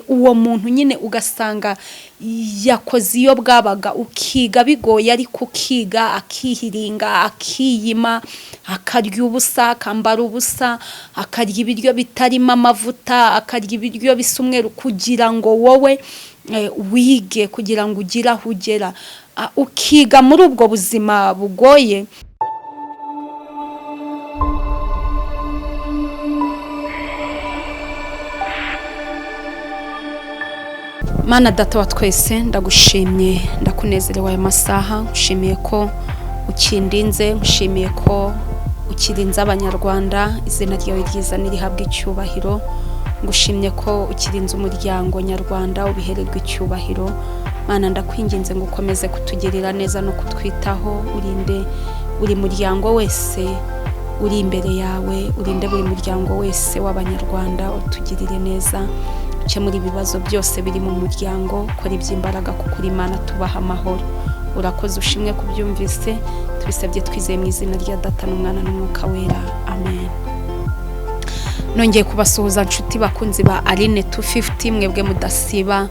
uwo muntu nyine ugasanga yakoze iyo bwabaga ukiga bigoye ariko ukiga akihiringa akiyima akarya ubusa akambara ubusa akarya ibiryo bitarimo amavuta akarya ibiryo bisa umweru kugira ngo wowe wige kugira ngo ugire aho ugera ukiga muri ubwo buzima bugoye. Mana data wa twese ndagushimye ndakunezerewe aya masaha ushimiye ko ukindinze ushimiye ko ukirinze abanyarwanda izina ryawe ryiza nirihabwa icyubahiro ngushimye ko ukirinze umuryango nyarwanda ubihererwa icyubahiro. Mana ndakwinginze ngo ukomeze kutugirira neza no kutwitaho urinde buri muryango wese uri imbere yawe urinde buri muryango wese w'abanyarwanda utugirire neza muri ibibazo byose biri mu muryango kora iby'imbaraga kuko uri Imana tubaha amahoro. Urakoze ushimwe kubyumvise tubisabye twizeye mu izina rya Data n'Umwana n'Umwuka Wera amen. Nongeye kubasuhuza nshuti bakunzi ba Aline 250 mwebwe mudasiba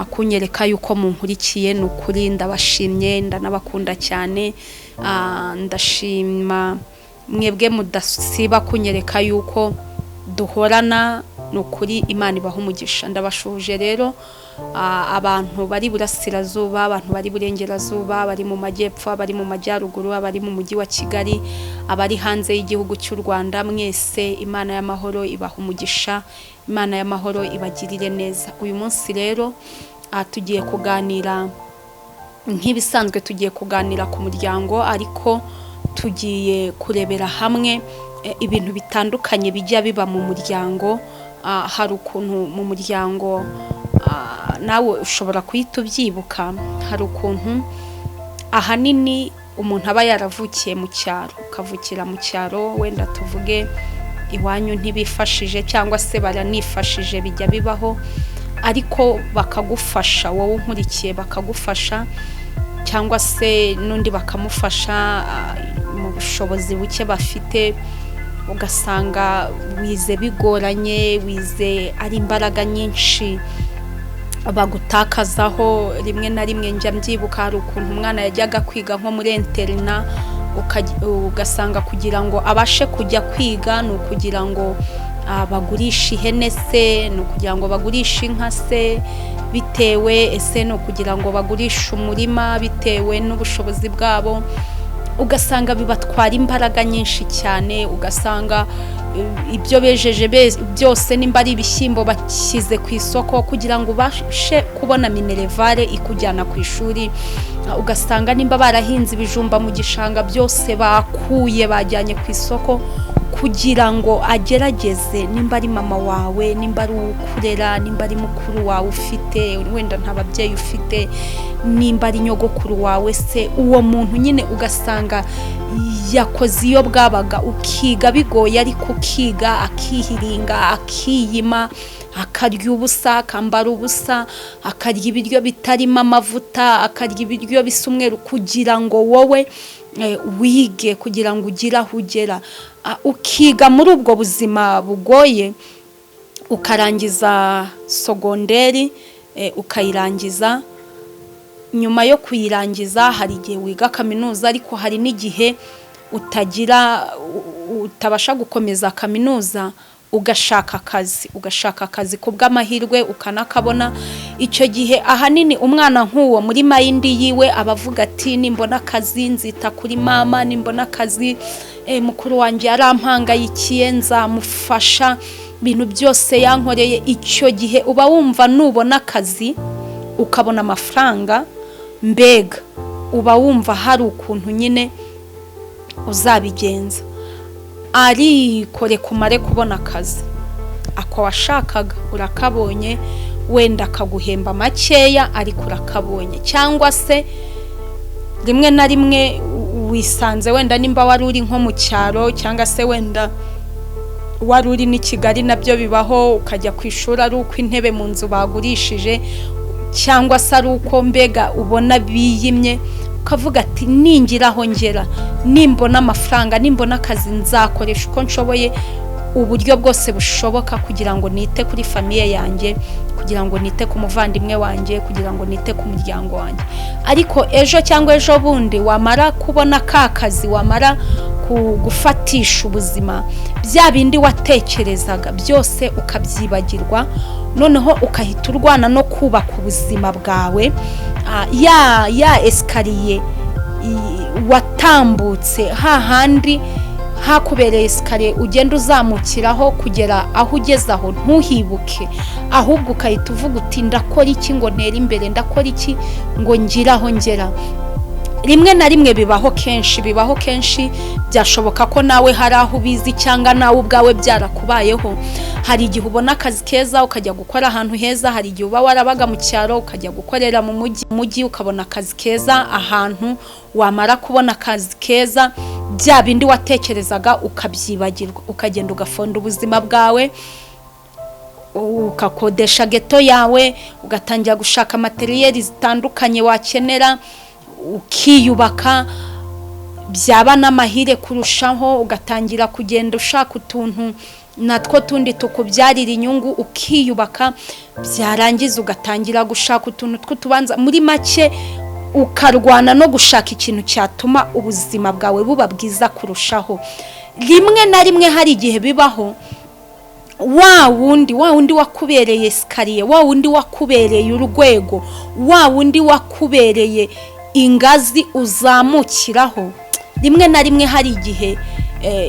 kunyereka yuko munkurikiye n'ukuri ndabashimye ndanabakunda cyane ndashima mwebwe mudasiba kunyereka yuko duhorana nukuri Imana ibaho umugisha. Ndabashuje rero abantu bari burasirazuba abantu bari burengerazuba bari mu majyepfo bari mu majyaruguru bari mu mujyi wa Kigali abari hanze y'igihugu cy'u Rwanda mwese Imana y'amahoro ibaho umugisha Imana y'amahoro ibagirire neza. Uyu munsi rero tugiye kuganira nk'ibisanzwe tugiye kuganira ku muryango ariko tugiye kurebera hamwe ibintu bitandukanye bijya biba mu muryango. Hari ukuntu mu muryango nawe ushobora kuhita ubyibuka hari ukuntu ahanini umuntu aba yaravukiye mu cyaro ukavukira mu cyaro wenda tuvuge iwanyu ntibifashije cyangwa se baranifashije bijya bibaho ariko bakagufasha wowe unkurikiye bakagufasha cyangwa se n'undi bakamufasha mu bushobozi buke bafite ugasanga wize bigoranye wize ari imbaraga nyinshi bagutakazaho rimwe na rimwe njya mbyibuka hari ukuntu umwana yajyaga kwiga nko muri interina ugasanga kugira ngo abashe kujya kwiga ni ukugira ngo bagurishe ihene se ni ukugira ngo bagurishe inka se bitewe ese ni ukugira ngo bagurishe umurima bitewe n'ubushobozi bwabo ugasanga bibatwara imbaraga nyinshi cyane ugasanga ibyo bejeje byose nimba ari ibishyimbo bashyize ku isoko kugira ngo ubashe kubona minerevare ikujyana ku ishuri ugasanga nimba barahinze ibijumba mu gishanga byose bakuye bajyanye ku isoko kugira ngo agerageze nimba ari mama wawe nimba ari ukurera nimba ari mukuru wawe ufite wenda nta babyeyi ufite nimba ari nyogokuru wawe se uwo muntu nyine ugasanga yakoze iyo bwabaga ukiga bigoye ariko ukiga akihiringa akiyima akarya ubusa akambara ubusa akarya ibiryo bitarimo amavuta akarya ibiryo bisa umweru kugira ngo wowe wige kugira ngo ugire aho ugera ukiga muri ubwo buzima bugoye ukarangiza sogonderi ukayirangiza. Nyuma yo kuyirangiza hari igihe wiga kaminuza ariko hari n'igihe utabasha gukomeza kaminuza ugashaka akazi kubw'amahirwe ukanakabona. Icyo gihe ahanini umwana nk'uwo muri mayindi yiwe abavuga ati nimbona akazi nzita kuri mama nimbona akazi mukuru wanjye yarampangayikiye nzamufasha ibintu byose yankoreye. Icyo gihe uba wumva nubona akazi ukabona amafaranga mbega uba wumva hari ukuntu nyine uzabigenza ariko kumare kubona akazi ako washakaga urakabonye wenda akaguhemba makeya ariko urakabonye cyangwa se rimwe na rimwe wisanze wenda nimba wari uri nko mu cyaro cyangwa se wenda wari uri ni Kigali nabyo bibaho ukajya ku ishuri ari uko intebe mu nzu bagurishije cyangwa se ari uko mbega ubona biyimye ukavuga ati ningira aho ngera nimbona amafaranga nimbona akazi nzakoresha uko nshoboye uburyo bwose bushoboka kugira ngo nite kuri famiye yanjye, kugira ngo nite ku muvandimwe wanjye, kugira ngo nite ku muryango wanjye. Ariko ejo cyangwa ejo bundi wamara kubona ka kazi, wamara gufatisha ubuzima, bya bindi watekerezaga byose ukabyibagirwa, noneho ukahita urwana no kubaka ubuzima bwawe. Ya esikariye watambutse, hahandi hakubereye esikariye ugenda uzamukiraho kugera aho ugeze aho ntuhibuke, ahubwo ukahita uvuga uti ndakora iki ngo ntere imbere, ndakora iki ngo ngire aho ngera. Rimwe na rimwe bibaho kenshi, byashoboka ko nawe hari aho ubizi cyangwa nawe ubwawe byarakubayeho. Hari igihe ubona akazi keza ukajya gukora ahantu heza, hari igihe uba warabaga mu cyaro ukajya gukorera mu mujyi ukabona akazi keza ahantu, wamara kubona akazi keza bya bindi watekerezaga ukabyibagirwa, ukagenda ugafonda ubuzima bwawe, ukakodesha geto yawe, ugatangira gushaka materiyeri zitandukanye wakenera, ukiyubaka, byaba n'amahire kurushaho, ugatangira kugenda ushaka utuntu natwo tundi tukubyarira inyungu, ukiyubaka, byarangiza ugatangira gushaka utuntu tw'utubanza. Muri make ukarwana no gushaka ikintu cyatuma ubuzima bwawe buba bwiza kurushaho. Rimwe na rimwe hari igihe bibaho wa wundi wakubereye esikariye, wa wundi wakubereye urwego, wa wundi wakubereye ingazi uzamukiraho. Rimwe na rimwe hari igihe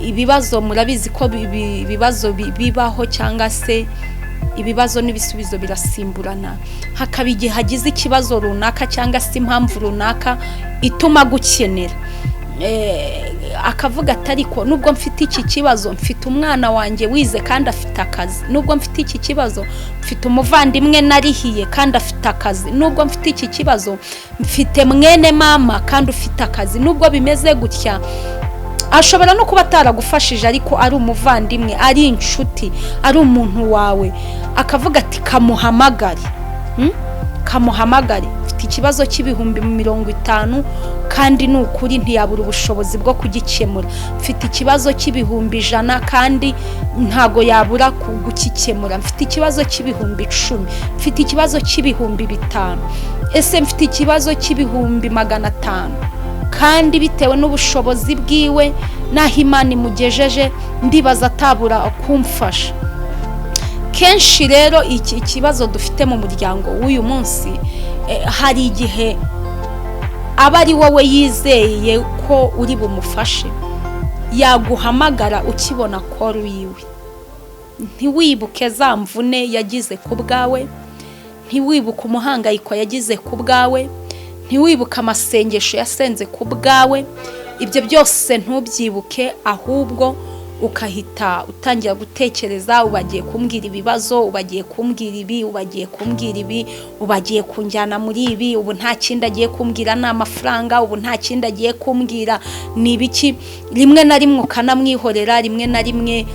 ibibazo, murabizi ko ibibazo bibaho, cyangwa se ibibazo n'ibisubizo birasimburana. Hakaba igihe hagize ikibazo runaka cyangwa se impamvu runaka ituma gukenera, akavuga atari ko nubwo mfite iki kibazo, mfite umwana wanjye wize kandi afite akazi, nubwo mfite iki kibazo, mfite umuvandimwe narihiye kandi afite akazi, nubwo mfite iki kibazo, mfite mwene mama kandi ufite akazi. Nubwo bimeze gutya, ashobora no kuba ataragufashije, ariko ari umuvandimwe, ari inshuti, ari umuntu wawe, akavuga ati kamuhamagare, mfite ikibazo cy'ibihumbi 50 kandi nukuri ntiyabura ubushobozi bwo kugikemura. Mfite ikibazo cy'ibihumbi 100 kandi ntago yabura kugikemura. Mfite ikibazo cy'ibihumbi 10, mfite ikibazo cy'ibihumbi 5, ese mfite ikibazo cy'ibihumbi 500, kandi bitewe n'ubushobozi bwiwe naho Imana imugejeje ndibaza atabura kumfasha. Kenshi rero iki kibazo dufite mu muryango w'uyu munsi, hari igihe aba ari wowe yizeye ko uri bumufashe, yaguhamagara ukibona ko yiwe. Ntiwibuke za mvune yagize ku bwawe, ntiwibuke umuhangayiko yagize ku bwawe, ntiwibuke amasengesho yasenze ku bwawe. Ibyo byose ntubyibuke, ahubwo ukahita utangira gutekereza, ubagiye kumbwira ibibazo, ubagiye kumbwira ibi, ubagiye kumbwira ibi, ubagiye kunjyana muri ibi, ubu nta kindi agiye kumbwira n'amafaranga, ubu nta kindi agiye kumbwira ni ibiki. Rimwe na rimwe ukanamwihorera, rimwe na rimwe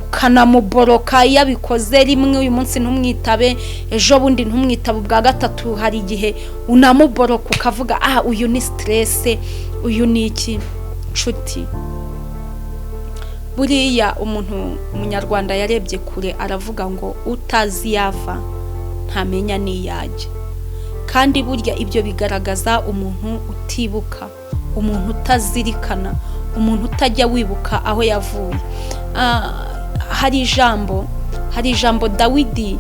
ukanamuboroka. Iyo abikoze rimwe, uyu munsi ntumwitabe, ejo bundi ntumwitabe, ubwa gatatu hari igihe unamuboroka ukavuga uyu ni stress, uyu ni iki. Nshuti, buriya umunyarwanda yarebye kure aravuga ngo utazi yava ntamenya niyajya. Kandi burya ibyo bigaragaza umuntu utibuka, umuntu utazirikana, umuntu utajya wibuka aho yavuye. Hari ijambo Dawidi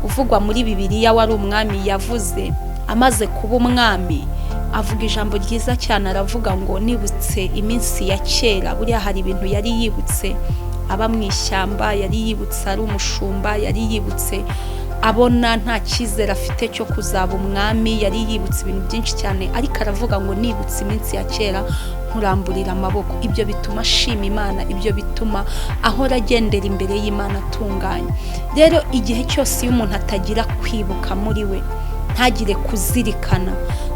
uvugwa muri Bibiliya, wari umwami, yavuze amaze kuba umwami. Avuga ijambo ryiza cyane, aravuga ngo nibutse iminsi ya kera. Buriya hari ibintu yari yibutse, aba mu ishyamba, yari yibutse ari umushumba, yari yibutse abona nta cyizere afite cyo kuzaba umwami, yari yibutse ibintu byinshi cyane. Ariko aravuga ngo nibutse iminsi ya kera nkuramburira amaboko. Ibyo bituma ashima Imana, ibyo bituma ahora agendera imbere y'Imana atunganye. Rero igihe cyose iyo umuntu atagira kwibuka muri we, ntagire kuzirikana,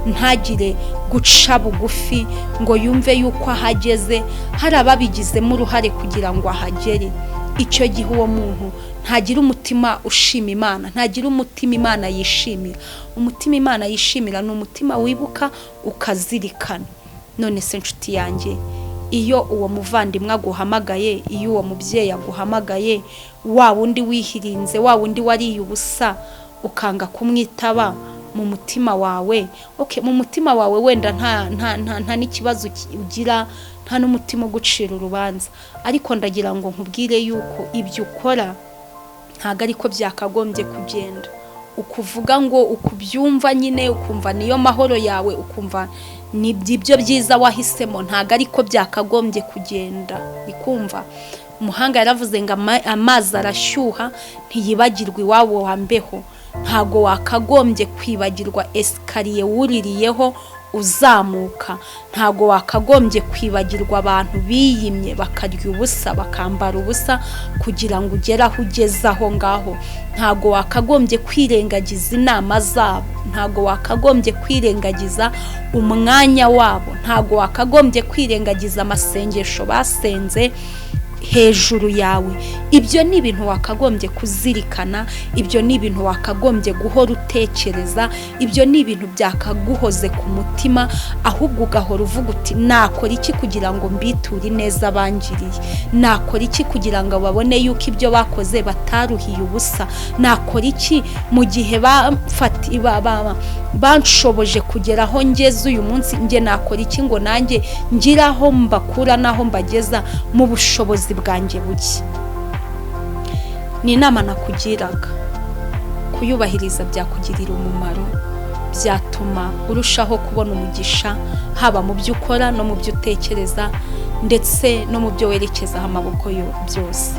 ntagire guca bugufi ngo yumve yuko ahageze, hari ababigizemo uruhare kugira ngo ahagere, icyo gihe uwo muntu ntagira umutima ushima Imana, ntagira umutima Imana yishimira. Umutima Imana yishimira ni umutima wibuka ukazirikana. None se nshuti yanjye, iyo uwo muvandimwe aguhamagaye, iyo uwo mubyeyi aguhamagaye, wa wundi wihirinze, wa wundi wariye ubusa ukanga kumwitaba, mu mutima wawe mu mutima wawe wenda nta n'ikibazo ugira, nta n'umutima ugucira urubanza, ariko ndagira ngo nkubwire yuko ibyo ukora ntago ariko byakagombye kugenda. Ukuvuga ngo ukubyumva nyine ukumva niyo mahoro yawe, ukumva ni ibyo byiza wahisemo, ntago ariko byakagombye kugenda. Bikumva umuhanga yaravuze ngo amazi arashyuha ntiyibagirwa iwabo wambeho. Ntago wakagombye kwibagirwa esikariye wuririyeho uzamuka, ntago wakagombye kwibagirwa abantu biyimye bakarya ubusa bakambara ubusa kugira ngo ugere aho ugeze aho ngaho. Ntago wakagombye kwirengagiza inama zabo, ntago wakagombye kwirengagiza umwanya wabo, ntago wakagombye kwirengagiza amasengesho basenze hejuru yawe. Ibyo ni ibintu wakagombye kuzirikana, ibyo ni ibintu wakagombye guhora utekereza, ibyo ni ibintu byakaguhoze ku mutima, ahubwo ugahora uvuga uti nakora iki kugira ngo mbiture neza bangiriye, nakora iki kugira ngo babone yuko ibyo bakoze bataruhiye ubusa, nakora iki mu gihe banshoboje kugera aho ngeze uyu munsi, nge nakora iki ngo nanjye ngira aho mbakura naho mbageza mu bushobozi bwanjye buke. Ni inama nakugiraga, kuyubahiriza byakugirira umumaro, byatuma urushaho kubona umugisha, haba mu byo ukora no mu byo utekereza ndetse no mu byo werekezaho amaboko yo byose.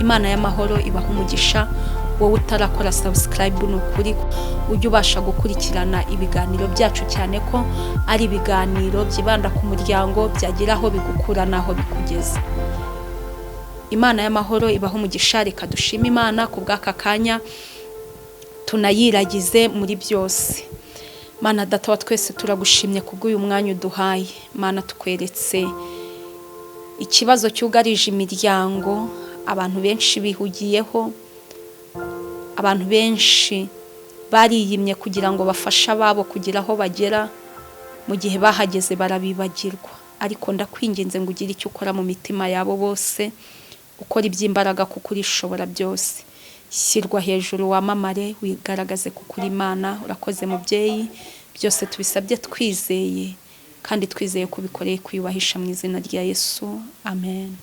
Imana y'amahoro ibaha umugisha. Wowe utarakora subscribe n'ukuri ujye ubasha gukurikirana ibiganiro byacu, cyane ko ari ibiganiro byibanda ku muryango, byagira aho bigukura naho bikugeza. Imana y'amahoro ibaha umugisha. Reka dushime Imana ku bw'aka kanya, tunayiragize muri byose. Mana data wa twese turagushimye kubw'uyu mwanya uduhaye. Mana tukweretse ikibazo cyugarije imiryango, abantu benshi bihugiyeho, abantu benshi bariyimye kugira ngo bafashe ababo kugira aho bagera, mu gihe bahageze barabibagirwa. Ariko ndakwinginze ngo ugire icyo ukora mu mitima yabo bose, ukora iby'imbaraga kuko urishobora byose. Shyirwa hejuru, wamamare, wigaragaze kuko uri Imana. Urakoze mubyeyi, byose tubisabye twizeye kandi twizeye ko bikoreye kwiyubahisha mu izina rya Yesu. Amen.